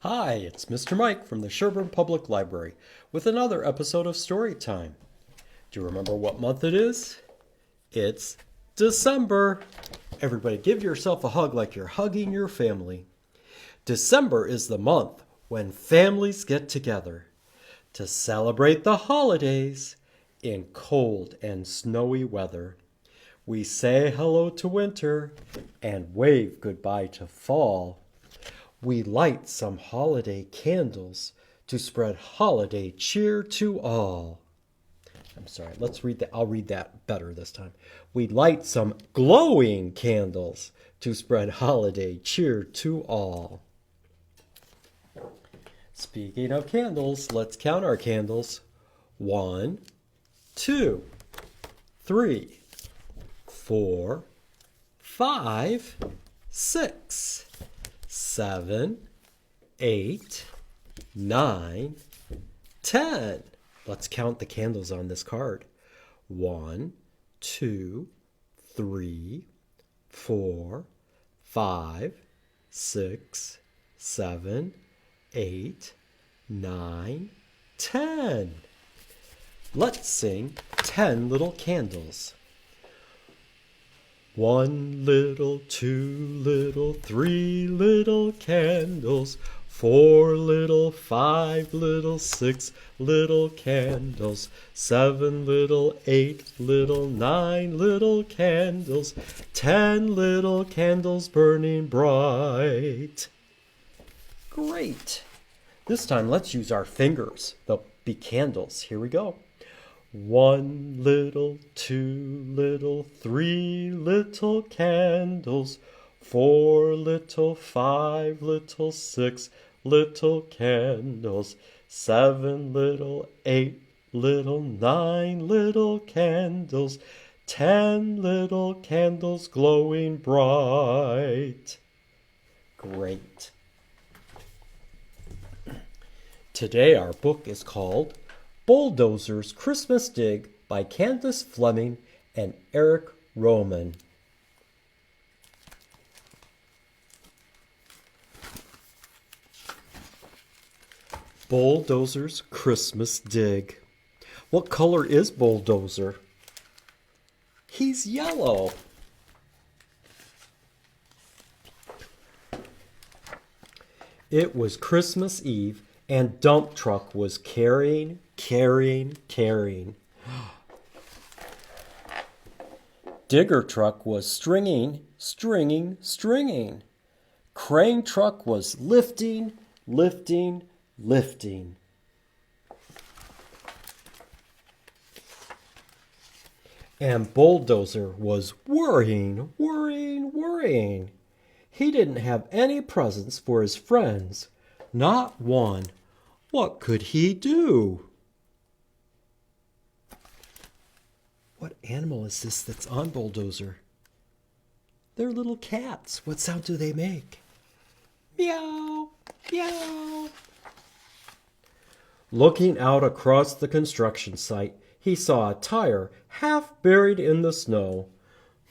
Hi, it's Mr. Mike from the Sherburne Public Library with another episode of Storytime. Do you remember what month it is? It's December. Everybody give yourself a hug like you're hugging your family. December is the month when families get together to celebrate the holidays in cold and snowy weather. We say hello to winter and wave goodbye to fall. We light some holiday candles to spread holiday cheer to all. I'm sorry, let's read that. I'll read that better this time. We light some glowing candles to spread holiday cheer to all. Speaking of candles, let's count our candles. 1, 2, 3, 4, 5, 6, 7, 8, 9, 10. Let's count the candles on this card. 1, 2, 3, 4, 5, 6, 7, 8, 9, 10. Let's sing 10 little candles. 1 little, 2 little, 3 little candles, 4 little, 5 little, 6 little candles, 7 little, 8 little, 9 little candles, 10 little candles burning bright. Great! This time let's use our fingers. They'll be candles. Here we go. 1 little, 2 little, 3 little candles, 4 little, 5 little, 6 little candles, 7 little, 8 little, 9 little candles, 10 little candles glowing bright. Great. Today our book is called Bulldozer's Christmas Dig by Candace Fleming and Eric Rohmann. Bulldozer's Christmas Dig. What color is Bulldozer? He's yellow. It was Christmas Eve and Dump Truck was carrying. Digger Truck was stringing. Crane Truck was lifting. And Bulldozer was worrying. He didn't have any presents for his friends. Not one. What could he do? What animal is this that's on Bulldozer? They're little cats. What sound do they make? Meow, meow. Looking out across the construction site, he saw a tire half buried in the snow.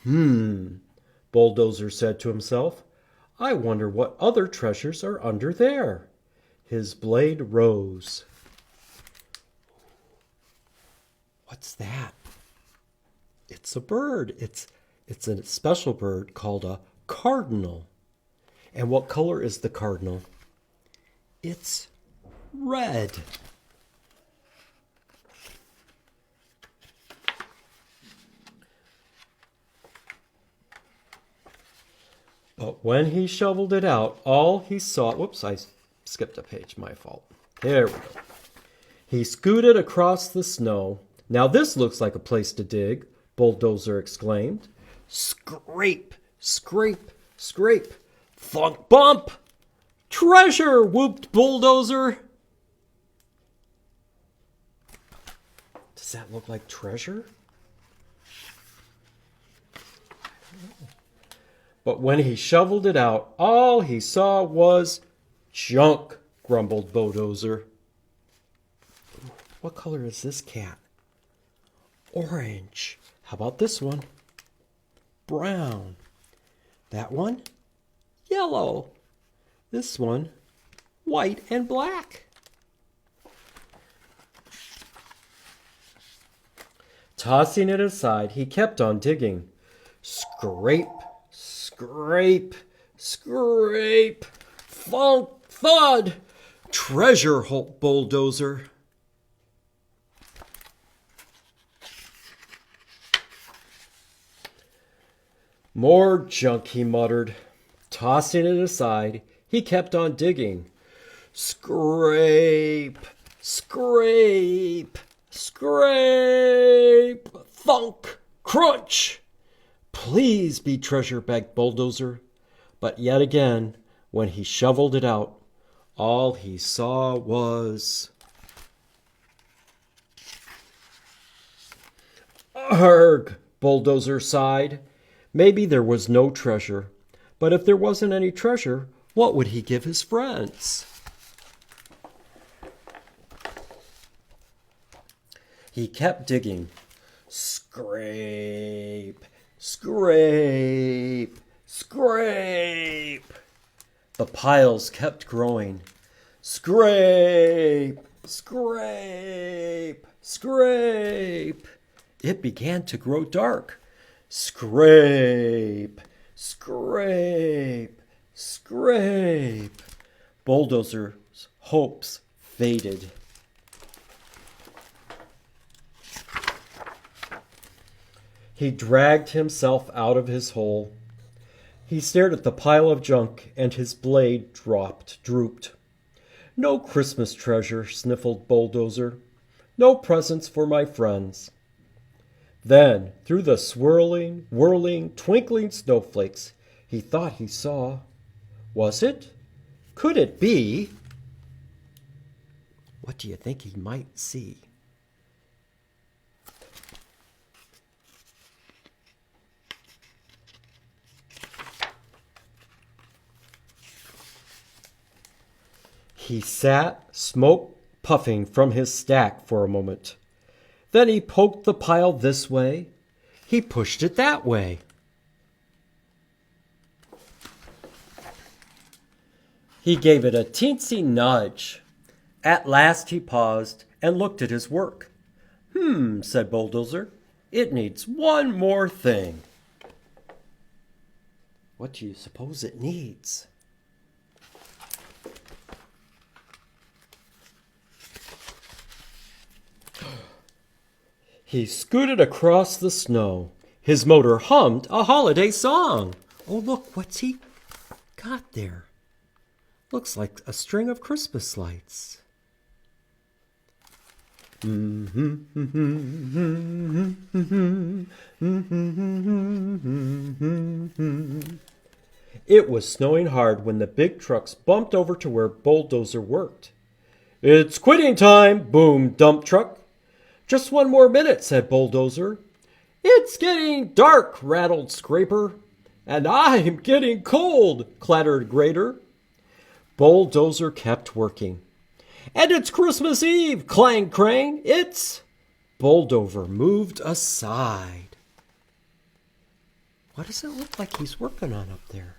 Bulldozer said to himself, I wonder what other treasures are under there. His blade rose. What's that? It's a bird. It's a special bird called a cardinal. And what color is the cardinal? It's red. But when he shoveled it out, all he saw... Whoops, I skipped a page. My fault. There we go. He scooted across the snow. Now this looks like a place to dig, Bulldozer exclaimed. Scrape, scrape, scrape. Thunk bump! Treasure! Whooped Bulldozer. Does that look like treasure? But when he shoveled it out, all he saw was junk, grumbled Bulldozer. What color is this cat? Orange. How about this one? Brown. That one? Yellow. This one? white and black. Tossing it aside, he kept on digging. Scrape, scrape, scrape, thunk, thud. Treasure, Bulldozer. More junk, he muttered. Tossing it aside, he kept on digging. Scrape, scrape, scrape, thunk, crunch. Please be treasure, begged Bulldozer. But yet again, when he shoveled it out, all he saw was... Arg, Bulldozer sighed. Maybe there was no treasure. But if there wasn't any treasure, what would he give his friends? He kept digging. Scrape, scrape, scrape. The piles kept growing. Scrape, scrape, scrape. It began to grow dark. Scrape, scrape, scrape. Bulldozer's hopes faded. He dragged himself out of his hole. He stared at the pile of junk, and his blade drooped. No Christmas treasure, sniffled Bulldozer. No presents for my friends. Then, through the swirling, whirling, twinkling snowflakes, he thought he saw. Was it? Could it be? What do you think he might see? He sat, smoke puffing from his stack for a moment. Then he poked the pile this way. He pushed it that way. He gave it a teensy nudge. At last he paused and looked at his work. Said Bulldozer. It needs one more thing. What do you suppose it needs? He scooted across the snow. His motor hummed a holiday song. Oh, look, what's he got there? Looks like a string of Christmas lights. It was snowing hard when the big trucks bumped over to where Bulldozer worked. It's quitting time, boomed Dump Truck. Just one more minute, said Bulldozer. It's getting dark, rattled Scraper. And I'm getting cold, clattered Grader. Bulldozer kept working. And it's Christmas Eve, clang crang, it's... Bulldozer moved aside. What does it look like he's working on up there?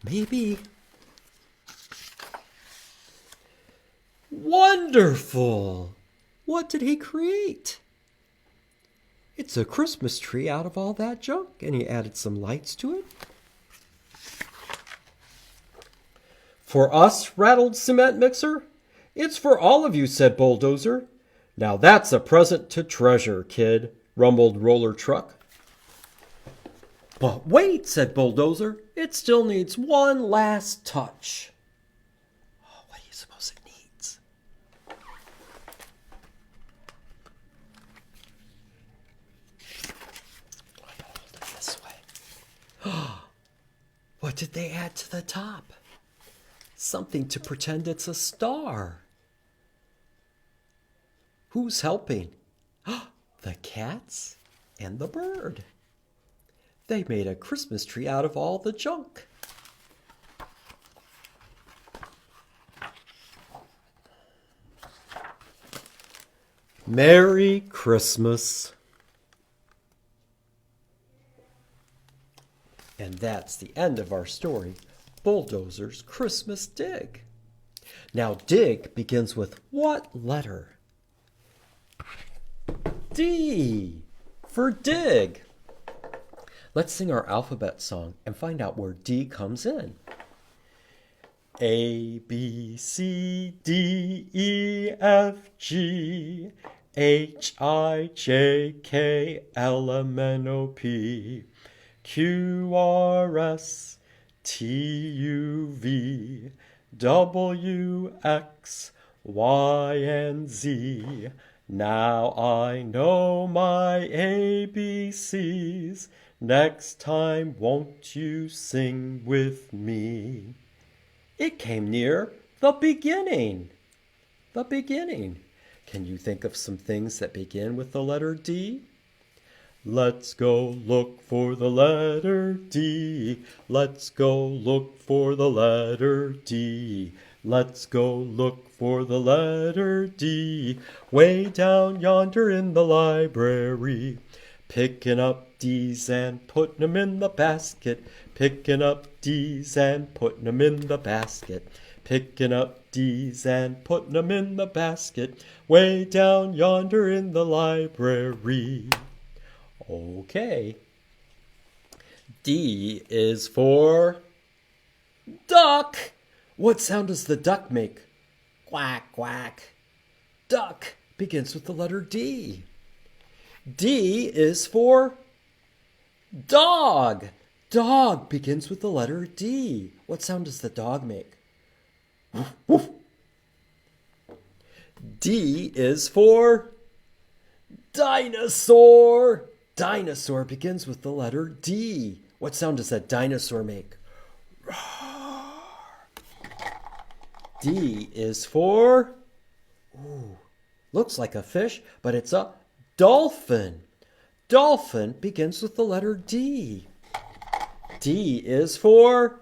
Maybe... Wonderful! What did he create? It's a Christmas tree out of all that junk, and he added some lights to it. For us, rattled Cement Mixer? It's for all of you, said Bulldozer. Now that's a present to treasure, kid, rumbled Roller Truck. But wait, said Bulldozer, it still needs one last touch. Oh, what do you suppose it needs? Hold it this way. What did they add to the top? Something to pretend it's a star. Who's helping? The cats and the bird. They made a Christmas tree out of all the junk. Merry Christmas. And that's the end of our story, Bulldozer's Christmas dig. Now, dig begins with what letter? D for dig. Let's sing our alphabet song and find out where D comes in. A, B, C, D, E, F, G, H, I, J, K, L, M, N, O, P, Q, R, S, T, U, V, W, X, Y, and Z. Now I know my ABCs. Next time, won't you sing with me? It came near the beginning. The beginning. Can you think of some things that begin with the letter D? Let's go look for the letter D. Let's go look for the letter D. Let's go look for the letter D. Way down yonder in the library. Picking up D's and putting them in the basket. Picking up D's and putting them in the basket. Picking up D's and putting them in the basket. Way down yonder in the library. Okay. D is for duck. What sound does the duck make? Quack, quack. Duck begins with the letter D. D is for dog. Dog begins with the letter D. What sound does the dog make? Woof, woof. D is for dinosaur. Dinosaur begins with the letter D. What sound does that dinosaur make? Roar. D is for, looks like a fish, but it's a dolphin. Dolphin begins with the letter D. D is for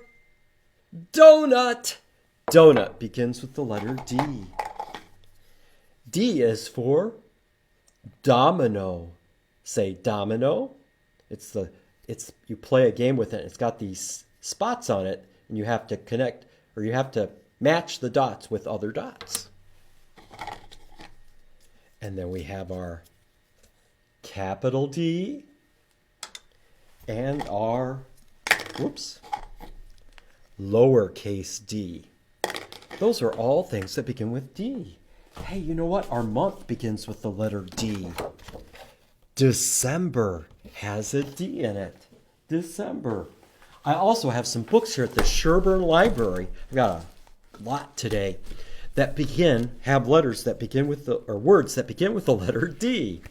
donut. Donut begins with the letter D. D is for domino. Say domino. You play a game with it. It's got these spots on it, and you have to connect, or you have to match the dots with other dots. And then we have our capital D and our lowercase d. Those are all things that begin with D. Hey, you know what? Our month begins with the letter D. December has a D in it. December. I also have some books here at the Sherburne Library. I've got a lot today that have letters that begin with words that begin with the letter D.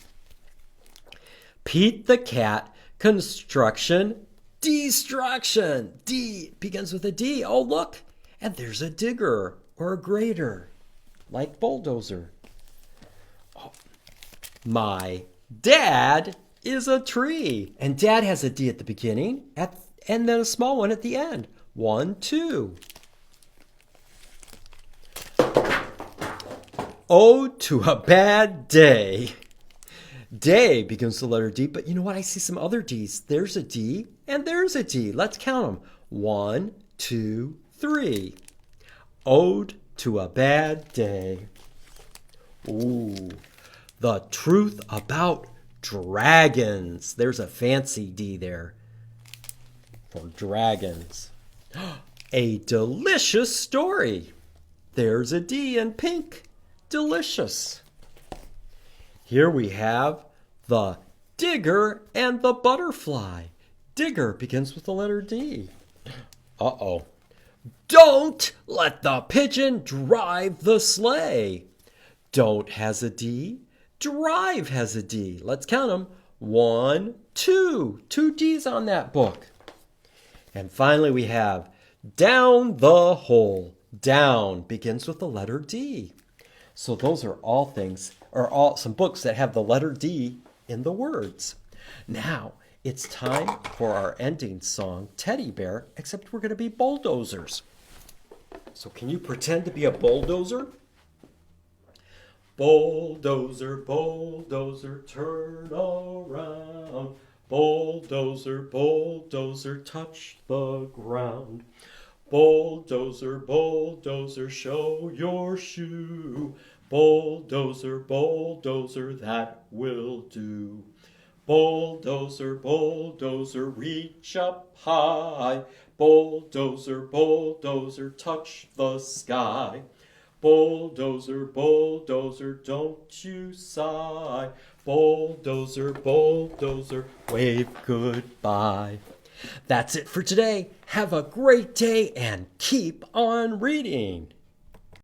Pete the cat, construction, destruction. D begins with a D. Oh, look. And there's a digger or a grader, like Bulldozer. Oh. My dad is a tree. And dad has a D at the beginning and then a small one at the end. 1, 2. Ode to a bad day. Day begins with the letter D, but you know what? I see some other D's. There's a D and there's a D. Let's count them. 1, 2, 3. Ode to a bad day. Ooh. The truth about dragons. There's a fancy D there for dragons. A delicious story. There's a D in pink. Delicious. Here we have the digger and the butterfly. Digger begins with the letter D. Uh-oh. Don't let the pigeon drive the sleigh. Don't has a D. Drive has a D. Let's count them. 1, 2. 2 D's on that book. And finally we have down the hole. Down begins with the letter D. So those are all things, or some books that have the letter D in the words. Now, it's time for our ending song, Teddy Bear, except we're going to be bulldozers. So can you pretend to be a bulldozer? Bulldozer, bulldozer, turn around. Bulldozer, bulldozer, touch the ground. Bulldozer, bulldozer, show your shoe. Bulldozer, bulldozer, that will do. Bulldozer, bulldozer, reach up high. Bulldozer, bulldozer, touch the sky. Bulldozer, bulldozer, don't you sigh. Bulldozer, bulldozer, wave goodbye. That's it for today. Have a great day and keep on reading.